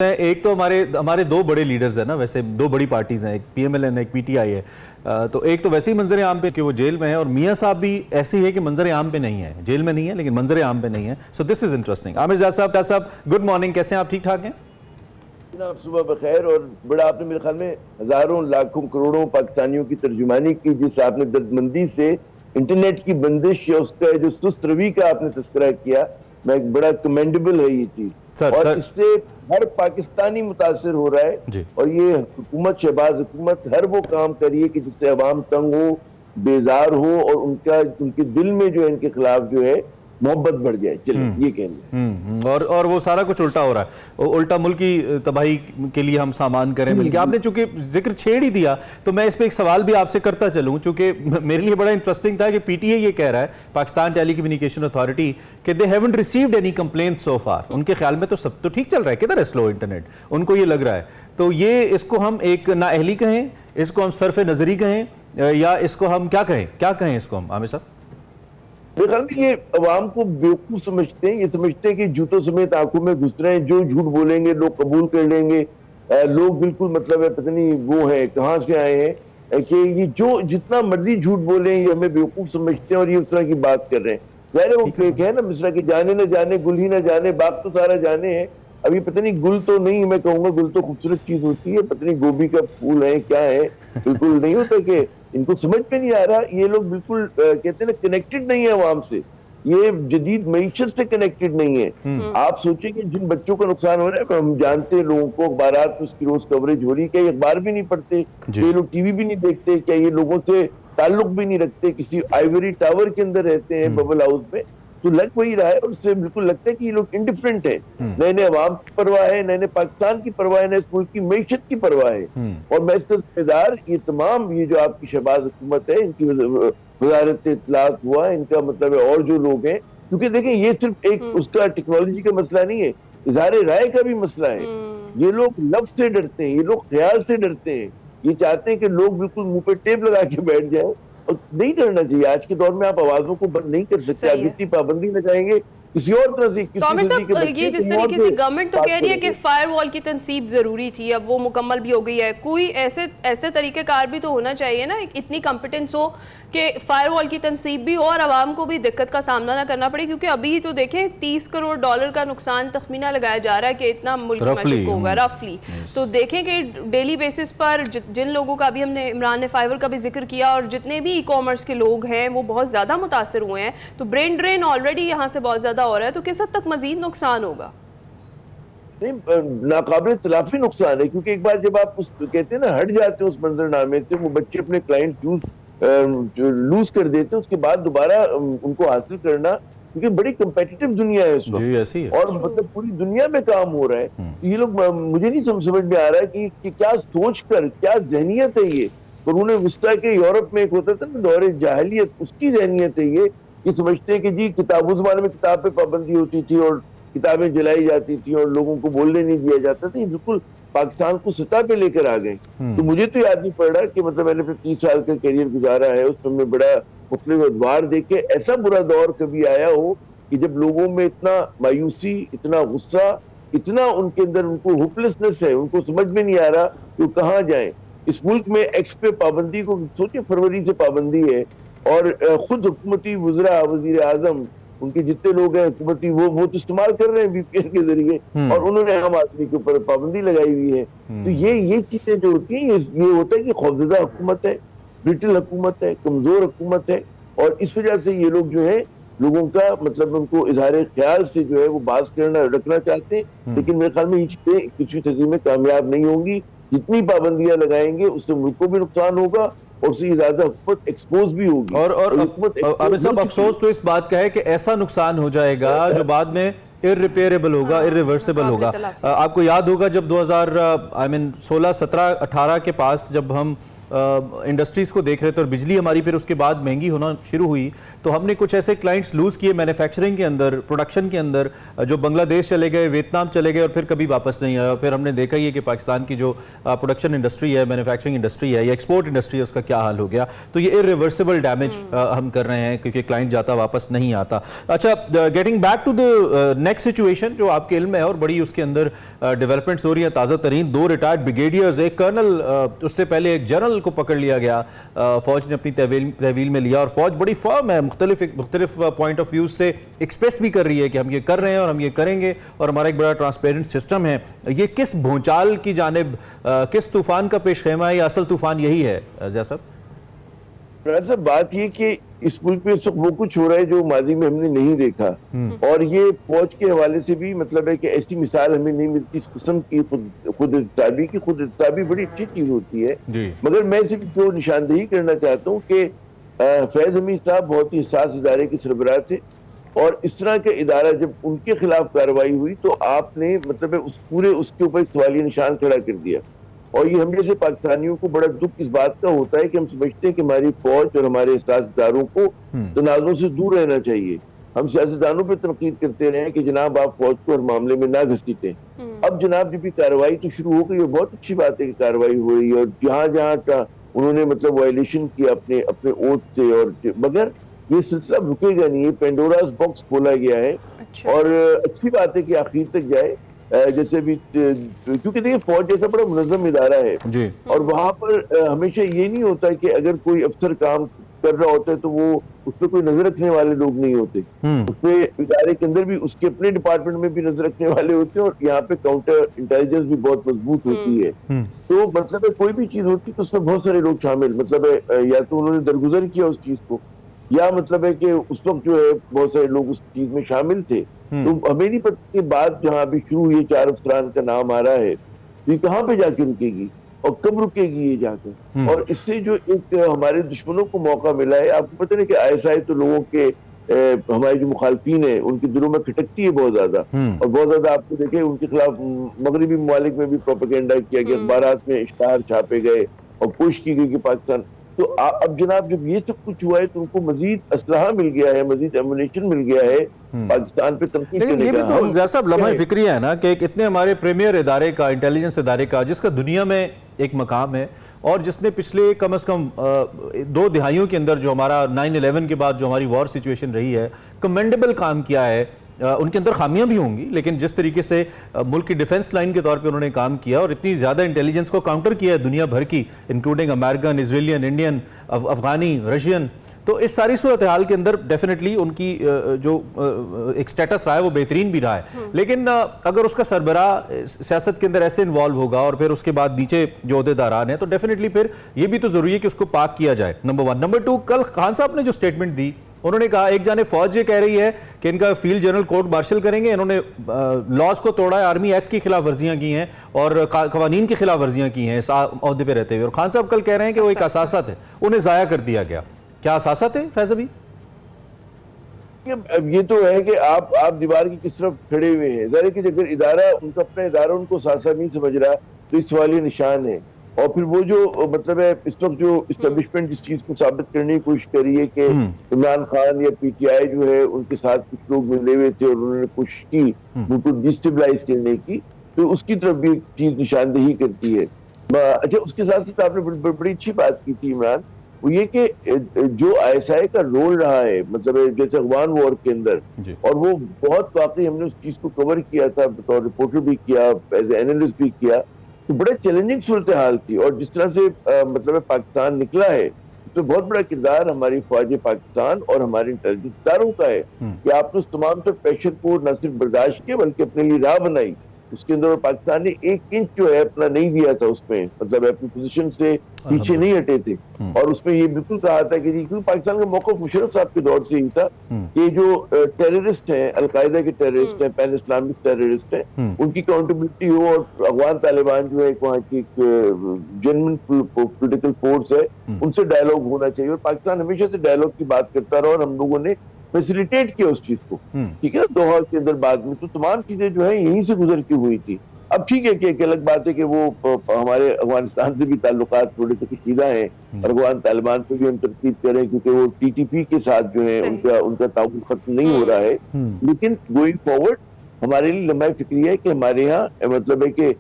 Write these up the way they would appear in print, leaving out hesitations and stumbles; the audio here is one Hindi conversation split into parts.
एक तो हमारे दो बड़े लीडर्स हैं ना, वैसे दो बड़ी पार्टीज हैं, एक पीएमएल एक पीटीआई है। तो एक तो वैसे ही मंजर आम पे कि वो जेल में है, और मियां साहब भी ऐसी है कि मंजर आम पे नहीं है, जेल में नहीं है लेकिन मंजर आम पे नहीं है। So this is interesting. Aamir जाद साहब गुड मॉर्निंग, कैसे हैं आप? ठीक ठाक हैं? आप सुबह बखैर। और बड़ा आपने मेरे ख्याल में हजारों लाखों करोड़ों पाकिस्तानियों की तर्जुमानी की, जिस आपने दर्दमंदी से इंटरनेट की बंदिश या उसका जो सुस्त रवि का आपने तस्करा किया, मैं बड़ा कमेंडेबल है ये चीज। और इससे हर पाकिस्तानी मुतासिर हो रहा है। और ये हुकूमत, शहबाज हुकूमत हर वो काम करिए कि जिससे अवाम तंग हो, बेजार हो, और उनके दिल में जो है इनके खिलाफ जो है मोहब्बत बढ़ जाए। चलिए ये कहना। और वो सारा कुछ उल्टा हो रहा है, उल्टा मुल्क की तबाही के लिए हम सामान करें मिलकर। आपने चूंकि जिक्र छेड़ ही दिया तो मैं इस पे एक सवाल भी आपसे करता चलूं, चूंकि मेरे लिए बड़ा इंटरेस्टिंग था कि पीटीआई ये कह रहा है, पाकिस्तान टेलीकम्युनिकेशन अथॉरिटी, कि they haven't received any complaint so far. उनके ख्याल में तो सब तो ठीक चल रहा है, किधर है स्लो इंटरनेट, उनको ये लग रहा है। तो ये इसको हम एक नाअहली कहें, इसको हम सरफ नजरी कहें, या इसको हम क्या कहें इसको हम? आमिर साहब, मेरे ख्याल में ये अवाम को बेवकूफ समझते हैं। ये समझते हैं कि जूतों समेत आंखों में घुस रहे हैं, जो झूठ बोलेंगे लोग कबूल कर लेंगे। लोग बिल्कुल मतलब है पता नहीं वो है कहाँ से आए हैं कि ये जो जितना मर्जी झूठ बोले ये हमें बेवकूफ समझते हैं, और ये उस तरह की बात कर रहे हैं। ज़ाहिर है वो है ना मिश्रा की जाने न जाने गुल ही न जाने, बाग तो सारा जाने हैं। अभी पता नहीं गुल तो नहीं, मैं कहूंगा गुल तो खूबसूरत चीज होती है, पता नहीं गोभी का फूल है क्या है, बिल्कुल नहीं होता कि इनको समझ में नहीं आ रहा। ये लोग बिल्कुल कहते हैं ना कनेक्टेड नहीं है अवाम से, ये जदीद मईशत से कनेक्टेड नहीं है। आप सोचें कि जिन बच्चों का नुकसान हो रहा है, हम जानते हैं लोगों को, अखबारात में उसकी रोज कवरेज हो रही है, क्या ये अखबार भी नहीं पढ़ते, ये लोग टीवी भी नहीं देखते, क्या ये लोगों से ताल्लुक भी नहीं रखते, किसी आइवरी टावर के अंदर रहते हैं बबल हाउस में, तो लग वही रहा है। और उससे बिल्कुल लगता है कि ये लोग इंडिफरेंट है, नए नए अवाम की परवाह है, नए नए पाकिस्तान की परवाह है, नए मुल्क की मईशत की परवाह है। और मैं इसका जिम्मेदार ये तमाम ये जो आपकी शहबाज हुकूमत है, इनकी वजारत इत्तलात हुआ, इनका मतलब है, और जो लोग हैं, क्योंकि देखें ये सिर्फ एक उसका टेक्नोलॉजी का मसला नहीं है, इजहार राय का भी मसला है। ये लोग लफ्ज से डरते हैं, ये लोग ख्याल से डरते हैं, ये चाहते हैं कि लोग बिल्कुल मुंह पे टेप लगा के बैठ जाए। और नहीं डरना चाहिए। आज के दौर में आप आवाजों को बंद नहीं कर सकते। आप जितनी पाबंदी लगाएंगे किसी और तरह से, ये जिस तरीके से गवर्नमेंट तो कह रही है कि फायरवॉल की तनसीब जरूरी थी, अब वो मुकम्मल भी हो गई है, कोई ऐसे तरीकेकार भी तो होना चाहिए ना, इतनी कॉम्पिटेंस हो कि फायरवॉल की तनसीब भी हो और आवाम को भी दिक्कत का सामना ना करना पड़े। क्योंकि अभी तो देखें $30 करोड़ का नुकसान तखमीना लगाया जा रहा है कि इतना मुल्क में होगा रफली। तो देखें कि डेली बेसिस पर जिन लोगों का, अभी हमने इमरान ने फाइबर का भी जिक्र किया, और जितने भी ई कॉमर्स के लोग हैं वो बहुत ज्यादा मुतासर हुए हैं। तो ब्रेन ड्रेन ऑलरेडी यहाँ से बहुत ज्यादा हो रहा है, तो किस हद तक मजीद नुकसान होगा? नहीं, नाकाबिल तलाफी नुकसान है, क्योंकि एक बार जब आप उस कहते हैं ना हट जाते हैं उस मंजरनामे से, वो बच्चे अपने क्लाइंट लूज कर देते हैं, उसके बाद दोबारा उनको हासिल करना, क्योंकि बड़ी कंपेटिटिव दुनिया है इस वक्त, और मतलब पूरी दुनिया में काम हो रहा है। तो ये लोग, मुझे नहीं समझ में आ रहा है कि क्या सोचकर, क्या जहनियत है ये। कुरून वस्ता के यूरोप में एक होता था ना दौरे जाहिलियत, उसकी जहनियत है ये समझते हैं कि जी किताब, उस जमाने में किताब पे पाबंदी होती थी और किताबें जलाई जाती थी और लोगों को बोलने नहीं दिया जाता था, ये बिल्कुल पाकिस्तान को सतह पे लेकर आ गए। तो मुझे तो याद नहीं पड़ रहा कि मतलब मैंने फिर 30 साल का करियर गुजारा है, उसमें मैं बड़ा मुख्तलिफ अखबार देखे, ऐसा बुरा दौर कभी आया हो कि जब लोगों में इतना मायूसी, इतना गुस्सा, इतना उनके अंदर उनको होपलेसनेस है, उनको समझ में नहीं आ रहा कि वो कहाँ जाए। इस मुल्क में एक्स पे पाबंदी को सोचिए, फरवरी से पाबंदी है, और खुद हुकूमती वज़रा, वजीर आजम, उनके जितने लोग हैं हुकूमती, वो तो इस्तेमाल कर रहे हैं VPN के जरिए, और उन्होंने आम आदमी के ऊपर पाबंदी लगाई हुई है। तो ये चीजें जो होती हैं, ये होता है कि खौफजदा हुकूमत है, ब्रिटिल हुकूमत है, कमजोर हुकूमत है, और इस वजह से ये लोग जो है लोगों का मतलब उनको इजहार ख्याल से जो है वो बात करना रखना चाहते हैं। लेकिन मेरे ख्याल में ये चीजें किसी तरीके में कामयाब नहीं होंगी। जितनी पाबंदियां लगाएंगे उससे मुल्क को भी नुकसान होगा, और उससे ज्यादा हुकूमत एक्सपोज भी होगी। और आमिर साहब, अफसोस तो इस बात का है कि ऐसा नुकसान हो जाएगा जो बाद में इररिपेयरेबल होगा, इरिवर्सिबल होगा। आपको याद होगा जब 2016, 17, 18 के पास जब हम इंडस्ट्रीज को देख रहे थे और बिजली हमारी फिर उसके बाद महंगी होना शुरू हुई, तो हमने कुछ ऐसे क्लाइंट्स लूज किए मैन्युफैक्चरिंग के अंदर, प्रोडक्शन के अंदर, जो बांग्लादेश चले गए, वियतनाम चले गए और फिर कभी वापस नहीं आया। फिर हमने देखा ही है कि पाकिस्तान की जो प्रोडक्शन इंडस्ट्री है, मैन्युफैक्चरिंग इंडस्ट्री है या एक्सपोर्ट इंडस्ट्री है, उसका क्या हाल हो गया। तो ये इरिवर्सिबल डैमेज हम कर रहे हैं क्योंकि क्लाइंट जाता वापस नहीं आता। अच्छा, getting back to the next situation जो आपके इल्म है और बड़ी उसके अंदर डेवलपमेंट्स हो रही है ताज़ा तरीन, 2 रिटायर्ड ब्रिगेडियर्स, एक कर्नल, उससे पहले एक जनरल को पकड़ लिया गया, फौज ने अपनी तहवील में लिया और फौज बड़ी फर्म है, मुख्तलिफ पॉइंट ऑफ व्यू से एक्सप्रेस भी कर रही है कि हम ये कर रहे हैं और हम ये करेंगे और हमारा एक बड़ा ट्रांसपेरेंट सिस्टम है। ये किस भूचाल की जानिब, किस तूफान का पेश खेमा है या असल तूफान यही है ज़िया साहब? साहब, बात ये कि इस मुल्क में वो कुछ हो रहा है जो माजी में हमने नहीं देखा, और ये फौज के हवाले से भी मतलब है कि ऐसी मिसाल हमें नहीं मिलती इस किस्म की खुद इत्ताबी बड़ी अच्छी चीज होती है। मगर मैं सिर्फ जो निशानदेही करना चाहता हूँ कि फैज हमीद साहब बहुत ही हिसास इदारे के सरबराह थे, और इस तरह के इदारा जब उनके खिलाफ कार्रवाई हुई तो आपने मतलब है उसके ऊपर सवालिया निशान खड़ा कर दिया। और ये हम जैसे पाकिस्तानियों को बड़ा दुख इस बात का होता है कि हम समझते हैं कि हमारी फौज और हमारे सियासतदारों को तनाज़ों से दूर रहना चाहिए। हम सियासतदानों पर तनकीद करते रहे कि जनाब आप फौज को हर मामले में ना घसीटें। अब जनाब जब भी कार्रवाई तो शुरू हो गई, बहुत अच्छी बात है कि कार्रवाई हो रही है और जहाँ जहाँ उन्होंने मतलब वायलेशन किया अपने ओथ से, और मगर ये सिलसिला रुकेगा नहीं, ये पेंडोरास बॉक्स खोला गया है। और अच्छी बात है कि आखिर तक जाए, जैसे भी, क्योंकि देखिए फौज जैसा बड़ा मुनज़्ज़म इदारा है जी। और वहां पर हमेशा ये नहीं होता कि अगर कोई अफसर काम कर रहा होता है तो वो उस पर कोई नजर रखने वाले लोग नहीं होते, उसपे इदारे के अंदर भी उसके अपने डिपार्टमेंट में भी नजर रखने वाले होते हैं, और यहाँ पे काउंटर इंटेलिजेंस भी बहुत मजबूत होती है। तो मतलब है कोई भी चीज होती है तो उसमें बहुत सारे लोग शामिल, मतलब है या तो उन्होंने दरगुजर किया उस चीज को, या मतलब है कि उस वक्त जो है बहुत सारे लोग उस चीज में शामिल थे। तो हमें नहीं पता कि बात जहाँ अभी शुरू हुई, 4 अफसरान का नाम आ रहा है, तो ये कहाँ पे जाके रुकेगी और कब रुकेगी ये जाकर। और इससे जो एक हमारे दुश्मनों को मौका मिला है, आपको पता नहीं कि ISI तो लोगों के हमारे जो मुखालफीन है उनके दिलों में खटकती है बहुत ज्यादा, और बहुत ज्यादा आपको देखे उनके खिलाफ मगरबी ममालिक में भी प्रोपेगेंडा किया गया, अखबारात में इश्तहार छापे गए और कोशिश की गई कि पाकिस्तान। तो अब जनाब जब ये सब कुछ हुआ है तो उनको मजीद असलहा मिल गया है, मजीद एमुनेशन मिल गया है पाकिस्तान पे तनकीद करने का। ये भी तो ज़िया साहब लम्हा फिक्रिया है ना कि इतने हमारे प्रीमियर इदारे का, इंटेलिजेंस इदारे का, जिसका दुनिया में एक मकाम है और जिसने पिछले कम से कम 2 दिहाइयों के अंदर जो हमारा 9/11 के बाद जो हमारी वॉर सिचुएशन रही है, कमेंडेबल काम किया है। उनके अंदर खामियां भी होंगी, लेकिन जिस तरीके से मुल्क की डिफेंस लाइन के तौर पे उन्होंने काम किया और इतनी ज़्यादा इंटेलिजेंस को काउंटर किया है दुनिया भर की, इंक्लूडिंग अमेरिकन, इजरायलियन, इंडियन, अफगानी, रशियन, तो इस सारी सूरत हाल के अंदर डेफिनेटली उनकी जो एक स्टेटस रहा है वो बेहतरीन भी रहा है। लेकिन अगर उसका सरबराह सियासत के अंदर ऐसे इन्वॉल्व होगा और फिर उसके बाद नीचे जो अहदेदारान हैं, तो डेफिनेटली फिर ये भी तो ज़रूरी है कि उसको पाक किया जाए, नंबर 1। नंबर 2, कल खान साहब ने जो स्टेटमेंट दी, उन्होंने कहा एक जाने फौज ये कह रही है कि इनका फील्ड जनरल कोर्ट मार्शल करेंगे, इन्होंने लॉज को तोड़ा है, आर्मी एक्ट की खिलाफ वर्जियां की हैं और कवानीन की खिलाफ वर्जियां की हैं इस अहदे पे रहते हुए। और खान साहब कल कह रहे हैं कि वो एक असासा थे, उन्हें ज़ाया कर दिया गया। क्या असासा थे फैज अभी? ये तो है कि आप दीवार की किस तरफ खड़े हुए हैं। ज़ाहिर है कि अगर इदारा उनका अपना इदारा उनको सासा नहीं समझ रहा तो इस सवालिया निशान है। और फिर वो जो मतलब है इस वक्त जो इस्टेब्लिशमेंट जिस चीज को साबित करने की कोशिश करी है कि इमरान खान या PTI जो है उनके साथ कुछ लोग मिले हुए थे और उन्होंने कोशिश की उनको डिस्टेबलाइज करने की, तो उसकी तरफ भी एक चीज निशानदेही करती है। अच्छा, उसके साथ साथ आपने बड़ी अच्छी बात की थी इमरान, वो ये कि जो ISI का रोल रहा है मतलब जैसे अफगान वॉर के अंदर, और वो बहुत वाकई हमने उस चीज को कवर किया था, बतौर रिपोर्टर भी किया, एज एनालिस्ट भी किया, तो बड़ा चैलेंजिंग सूरत हाल थी। और जिस तरह से मतलब पाकिस्तान निकला है, तो बहुत बड़ा किरदार हमारी फौज पाकिस्तान और हमारे इंटेलिजेंस इदारों का है कि आपने उस तमाम तर प्रेशर को न सिर्फ बर्दाश्त किया बल्कि अपने लिए राह बनाई उसके अंदर। पाकिस्तान ने 1 इंच जो है अपना नहीं दिया था उसमें, मतलब अपनी पोजीशन से पीछे नहीं हटे थे। और उसमें ये बिल्कुल कहा था कि क्योंकि पाकिस्तान का मौक़िफ़ मुशर्रफ साहब के दौर से ही था कि जो टेररिस्ट हैं, अलकायदा के टेररिस्ट हैं, पैन इस्लामिक टेररिस्ट हैं, उनकी अकाउंटेबिलिटी हो। और अफगान तालिबान जो है वहाँ की जेन्युइन पॉलिटिकल फोर्स है, उनसे डायलॉग होना चाहिए। और पाकिस्तान हमेशा से डायलॉग की बात करता रहा और हम लोगों ने फैसिलिटेट किया उस चीज को, ठीक है ना, दोहा के अंदर बाद में। तो तमाम चीजें जो है यहीं से गुजर की हुई थी। अब ठीक है कि एक अलग बात है कि वो हमारे अफगानिस्तान से भी ताल्लुकात थोड़े से कशीदा हैं और अफगान तालिबान पे भी हम तनकीद करें क्योंकि वो टीटीपी के साथ जो है उनका ताउन खत्म नहीं हो रहा है, लेकिन गोइंग फॉरवर्ड हमारे लिए लंबा फिक्रिया है कि हमारे यहाँ मतलब है कि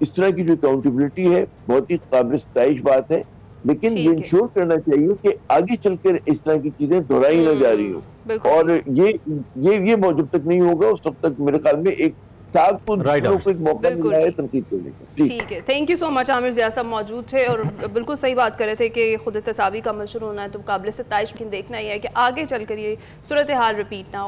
इस तरह की जो अकाउंटेबिलिटी है बहुत ही काबिल सताइश बात है, लेकिन ये इंश्योर करना चाहिए कि आगे चलकर इस तरह की चीजें दोहराई न जा रही हो। और ये जब तक नहीं होगा उस तब तक मेरे ख्याल में एक साथ को एक मौका मिला है तनकीद करने का। ठीक है, thank you so much. Aamir Zia साहब मौजूद थे और बिल्कुल सही बात कर रहे थे कि खुद एहतसाबी का अमल शुरू होना है तो काबिल सताइश, लेकिन देखना ही है कि आगे चलकर ये सूरत हाल रिपीट ना हो।